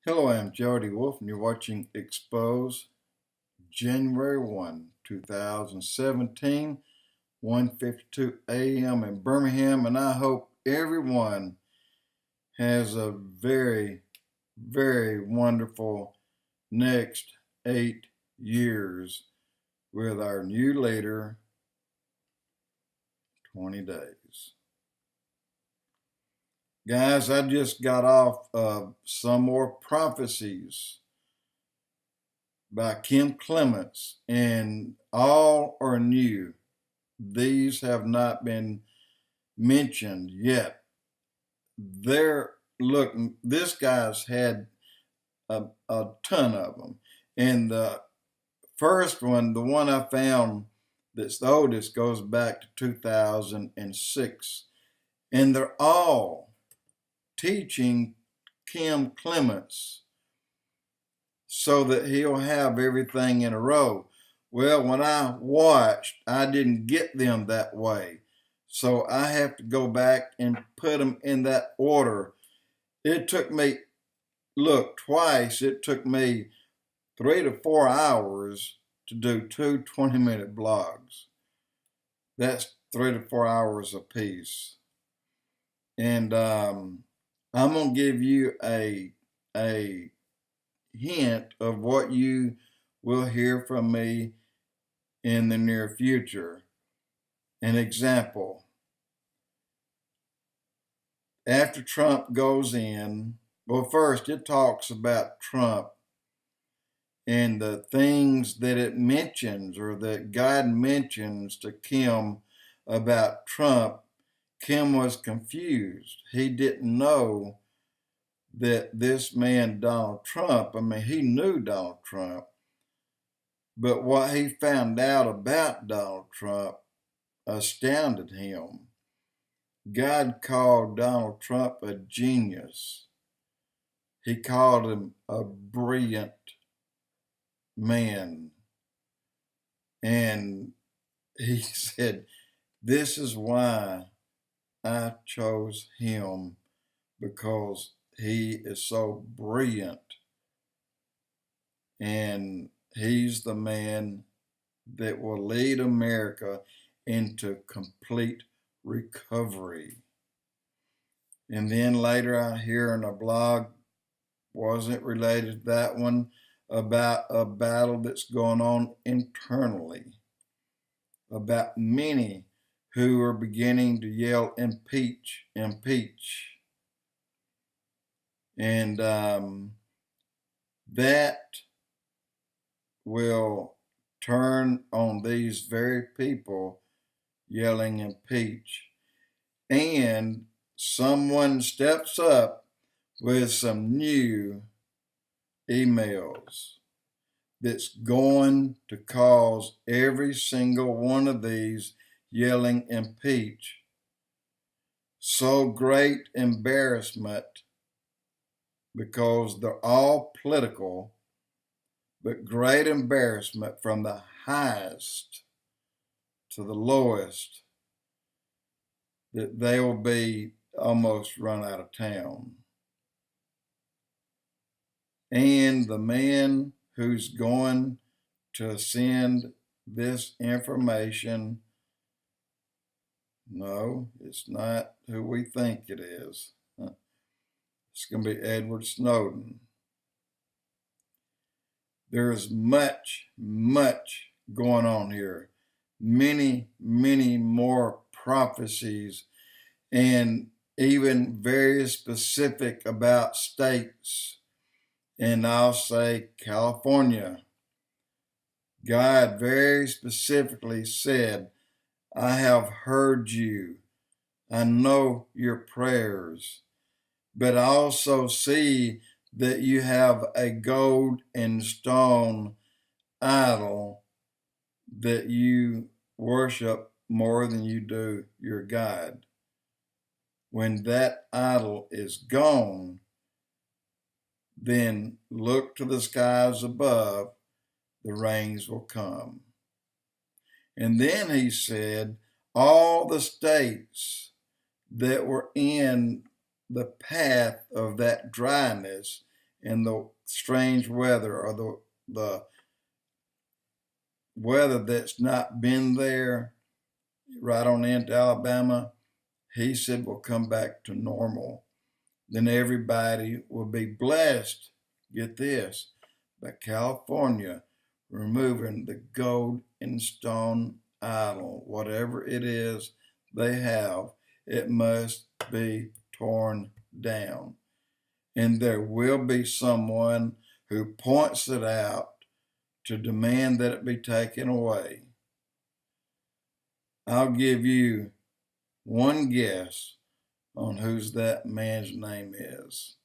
Hello, I'm Jody Wolf, and you're watching Expoz, January 1, 2017, 1:52 a.m. in Birmingham, and I hope everyone has a very, very wonderful next 8 years with our new leader, 20 days. Guys, I just got off of some more prophecies by McKim Clements, and all are new. These have not been mentioned yet. Look, this guy's had a ton of them. And the first one, the one I found that's the oldest, goes back to 2006. And they're all teaching McKim Clements so that he'll have everything in a row. Well, when I watched, I didn't get them that way. So I have to go back and put them in that order. It took me, twice. It took me 3 to 4 hours to do two 20-minute blogs. That's 3 to 4 hours a piece. And I'm going to give you a hint of what you will hear from me in the near future. An example. After Trump goes in, well, first it talks about Trump and the things that it mentions or that God mentions to Kim about Trump. Kim was confused. He didn't know that this man, Donald Trump, he knew Donald Trump, but what he found out about Donald Trump astounded him. God called Donald Trump a genius. He called him a brilliant man. And he said, "This is why I chose him, because he is so brilliant. And he's the man that will lead America into complete recovery." And then later I hear in a blog, wasn't related to that one, about a battle that's going on internally, about many who are beginning to yell, "Impeach, impeach." And that will turn on these very people yelling "impeach." And someone steps up with some new emails that's going to cause every single one of these yelling "impeach" so great embarrassment, because they're all political, but great embarrassment from the highest to the lowest, that they will be almost run out of town. And the man who's going to send this information, no, it's not who we think it is. It's going to be Edward Snowden. There's much, much going on here. Many, many more prophecies, and even very specific about states. And I'll say California. God very specifically said, "I have heard you. I know your prayers, but I also see that you have a gold and stone idol that you worship more than you do your God. When that idol is gone, then look to the skies above, the rains will come." And then he said, all the states that were in the path of that dryness and the strange weather, or the weather that's not been there right on into Alabama, he said will come back to normal. Then everybody will be blessed, get this, by California removing the gold and stone idol. Whatever it is they have, it must be torn down. And there will be someone who points it out to demand that it be taken away. I'll give you one guess on whose that man's name is.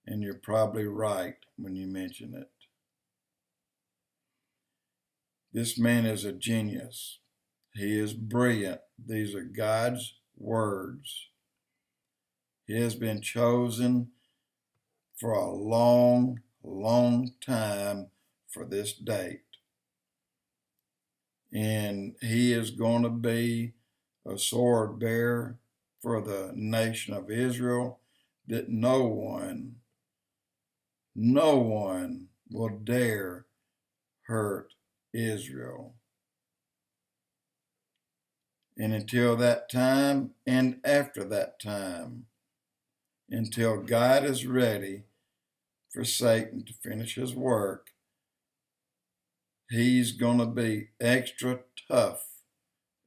And you're probably right when you mention it. This man is a genius. He is brilliant. These are God's words. He has been chosen for a long, long time for this date. And he is going to be a sword bearer for the nation of Israel, that no one will dare hurt Israel. And until that time, and after that time, until God is ready for Satan to finish his work, he's going to be extra tough,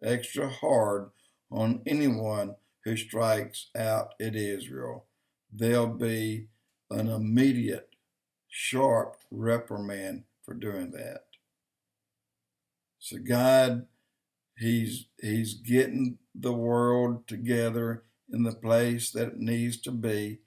extra hard on anyone who strikes out at Israel. There'll be an immediate, sharp reprimand for doing that. So God, he's getting the world together in the place that it needs to be.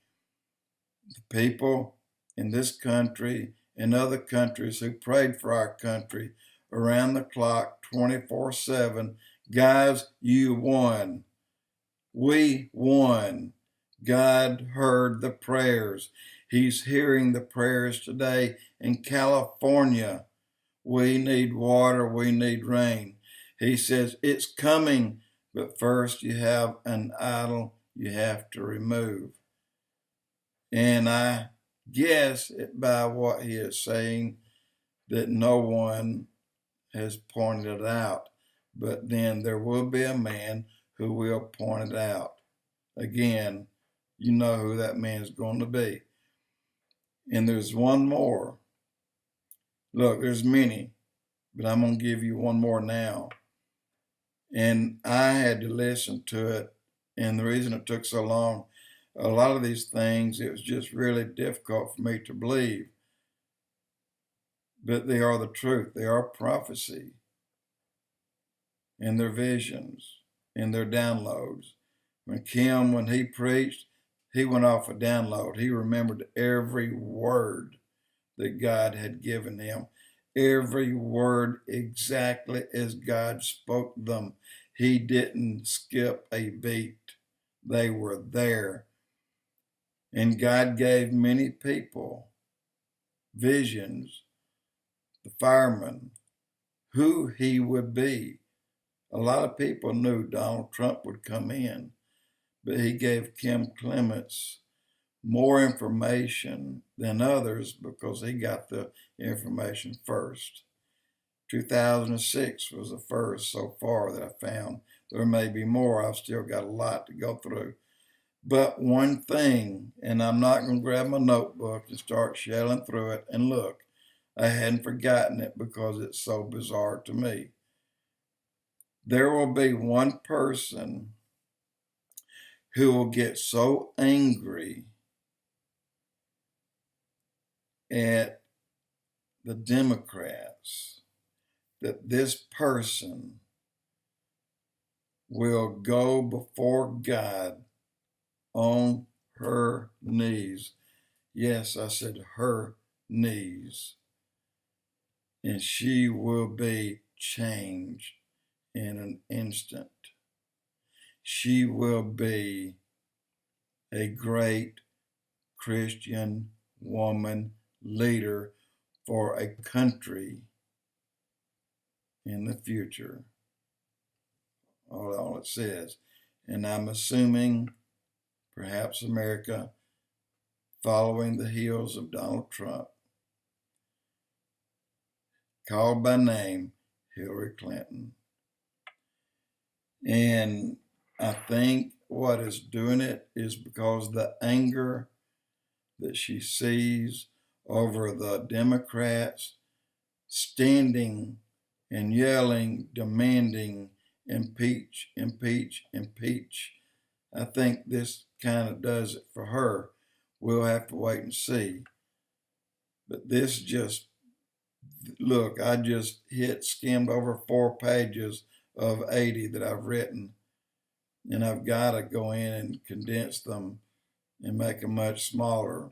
The people in this country and other countries who prayed for our country around the clock, 24/7. Guys, you won. We won. God heard the prayers. He's hearing the prayers today in California. We need water. We need rain. He says it's coming, but first you have an idol you have to remove. And I guess by what he is saying that no one has pointed it out. But then there will be a man who will point it out. Again, you know who that man is going to be. And there's one more. Look, there's many, but I'm going to give you one more now. And I had to listen to it. And the reason it took so long, a lot of these things, it was just really difficult for me to believe. But they are the truth. They are prophecy. And their visions and their downloads. McKim, when he preached, he went off a download. He remembered every word that God had given him. Every word exactly as God spoke them. He didn't skip a beat. They were there. And God gave many people visions, the firemen, who he would be. A lot of people knew Donald Trump would come in, but he gave Kim Clements more information than others because he got the information first. 2006 was the first so far that I found. There may be more. I've still got a lot to go through. But one thing, and I'm not going to grab my notebook and start shelling through it and look, I hadn't forgotten it because it's so bizarre to me. There will be one person who will get so angry at the Democrats that this person will go before God on her knees. Yes, I said her knees. And she will be changed in an instant. She will be a great Christian woman leader for a country in the future. All it says. And I'm assuming perhaps America following the heels of Donald Trump, called by name Hillary Clinton. And I think what is doing it is because the anger that she sees over the Democrats standing and yelling, demanding impeach, impeach, impeach. I think this kind of does it for her. We'll have to wait and see. But this just, look, I just skimmed over 4 pages of 80 that I've written, and I've got to go in and condense them and make them much smaller.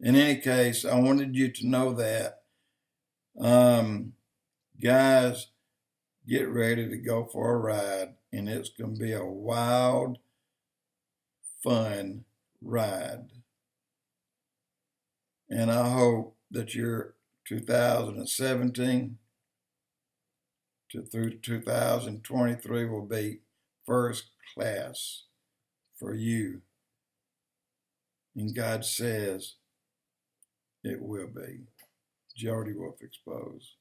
In any case, I wanted you to know that. Guys, get ready to go for a ride, and it's going to be a wild, fun ride. And I hope that your 2017 through 2023 will be first class for you. And God says it will be. Jody Wolf Expoz.